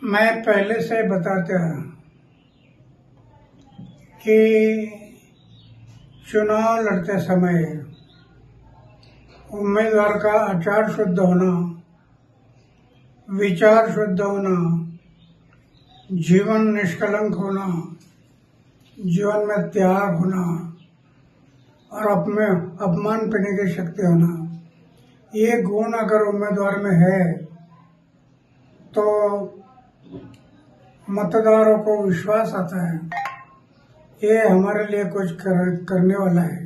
मैं पहले से बताता कि चुनाव लड़ते समय उम्मीदवार का आचार शुद्ध होना, विचार शुद्ध होना, जीवन निष्कलंक होना, जीवन में त्याग होना और अपमान पीने की शक्ति होना, ये गुण अगर उम्मीदवार में है तो मतदारों को विश्वास आता है ये हमारे लिए कुछ करने वाला है।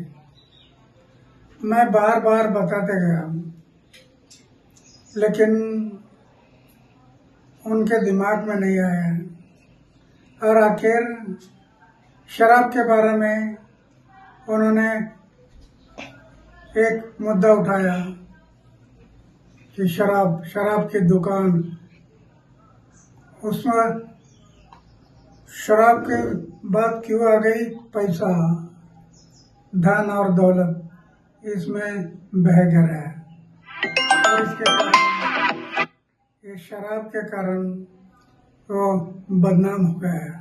मैं बार बार बताते गया, लेकिन उनके दिमाग में नहीं आया और आखिर शराब के बारे में उन्होंने एक मुद्दा उठाया कि शराब की दुकान, उसमें शराब की बात क्यों आ गई? पैसा, धन और दौलत इसमें बह गया है और इसके कारण, ये शराब के कारण वो बदनाम हो गया।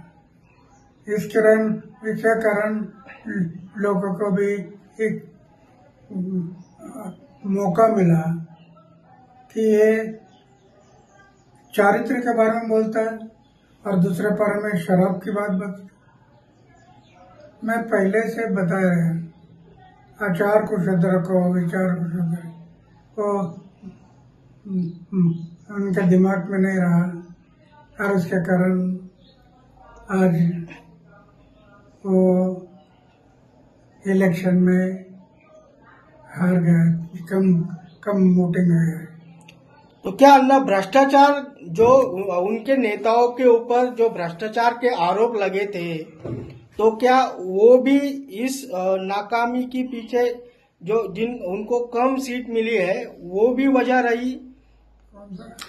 इसके कारण लोगों को भी एक मौका मिला कि ये चारित्र के बारे में बोलता है और दूसरे बारे में शराब की बात बता। मैं पहले से बता रहे, आचार को शुद्ध रखो, विचार को शुद्ध रखो, वो उनके दिमाग में नहीं रहा और उसके कारण आज वो इलेक्शन में हार गए, कम वोटिंग है। तो क्या अन्ना भ्रष्टाचार जो उनके नेताओं के ऊपर जो भ्रष्टाचार के आरोप लगे थे, तो क्या वो भी इस नाकामी के पीछे जो उनको कम सीट मिली है वो भी वजह रही?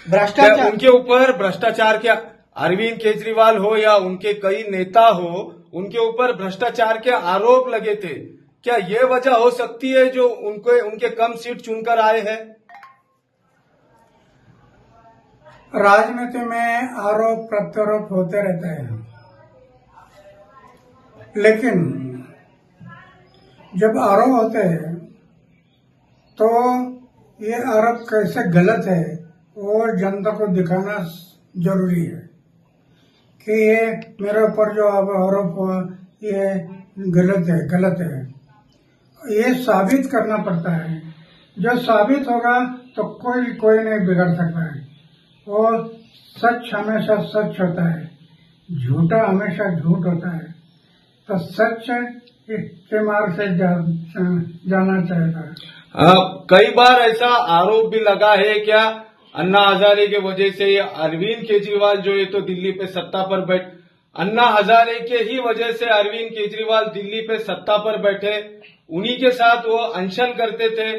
भ्रष्टाचार उनके ऊपर भ्रष्टाचार क्या, अरविंद केजरीवाल हो या उनके कई नेता हो, उनके ऊपर भ्रष्टाचार के आरोप लगे थे। क्या ये वजह हो सकती है जो उनके कम सीट चुनकर आए हैं? राजनीति में आरोप प्रत्यारोप होते रहते हैं, लेकिन जब आरोप होते हैं तो ये आरोप कैसे गलत है वो जनता को दिखाना जरूरी है कि ये मेरे ऊपर जो आरोप हुआ ये गलत है। ये साबित करना पड़ता है। जो साबित होगा तो कोई नहीं बिगड़ सकता है। और सच हमेशा सच होता है, झूठा हमेशा झूठ होता है। तो सच के मार्ग से जाना चाहिए। कई बार ऐसा आरोप भी लगा है क्या अन्ना हजारे के वजह से ये अरविंद केजरीवाल जो है तो दिल्ली पे सत्ता पर अन्ना हजारे के ही वजह से अरविंद केजरीवाल दिल्ली पे सत्ता पर बैठे, उन्हीं के साथ वो अनशन करते थे।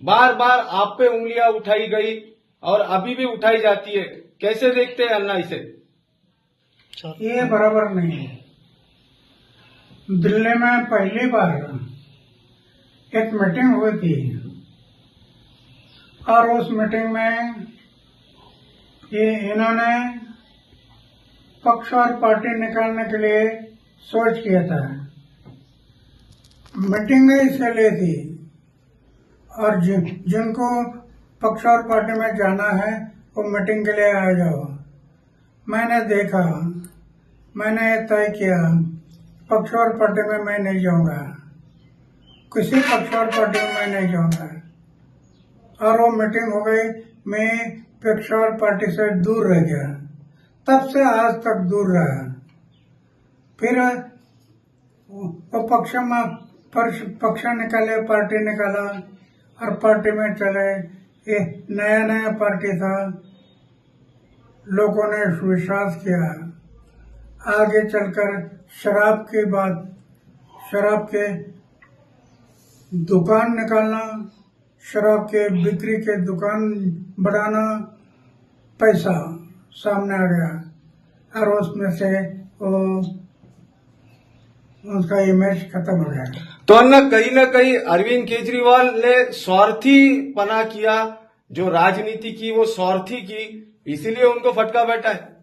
बार बार आप पे उंगलियां उठाई गई और अभी भी उठाई जाती है। कैसे देखते हैं अन्ना इसे? ये बराबर नहीं है। दिल्ली में पहली बार एक मीटिंग हुई थी और उस मीटिंग में इन्होंने पक्ष और पार्टी निकालने के लिए सोच किया था। मीटिंग में इसके लिए थी और जिनको पक्ष और पार्टी में जाना है वो मीटिंग के लिए आ जाओ। मैंने देखा, मैंने तय किया पक्ष और पार्टी में मैं नहीं जाऊंगा, किसी पक्ष और पार्टी में मैं नहीं जाऊंगा। और वो मीटिंग हो गई, मैं पक्ष और पार्टी से दूर रह गया। तब से आज तक दूर रहा। फिर वो पक्ष निकाले, पार्टी निकाला और पार्टी में चले। ये नया पार्टी था, लोगों ने विश्वास किया। आगे चलकर शराब की बात, शराब के दुकान निकालना, शराब के बिक्री के दुकान बढ़ाना, पैसा सामने आ गया और उसमें से उसका इमेज खत्म हो गया। तो अन्ना कहीं ना कहीं अरविंद केजरीवाल ने स्वार्थी पना किया, जो राजनीति की वो स्वार्थी की, इसीलिए उनको फटका बैठा है।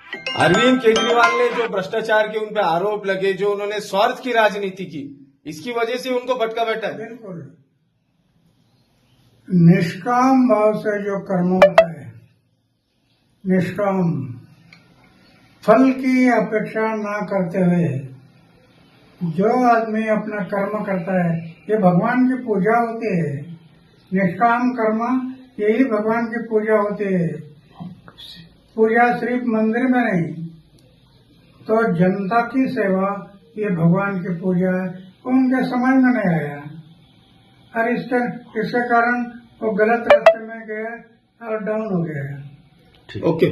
अरविंद केजरीवाल ने जो भ्रष्टाचार के उन पे आरोप लगे, जो उन्होंने स्वार्थ की राजनीति की, इसकी वजह से उनको भटका बैठा है। बिल्कुल निष्काम भाव से जो कर्म होता है, निष्काम फल की अपेक्षा ना करते हुए जो आदमी अपना कर्म करता है, ये भगवान की पूजा होती है। निष्काम कर्म यही भगवान की पूजा होती है। पूजा सिर्फ मंदिर में नहीं, तो जनता की सेवा ये भगवान की पूजा है। उनके समझ में नहीं आया और इसके कारण वो गलत रास्ते में गया और डाउन हो गया। ओके।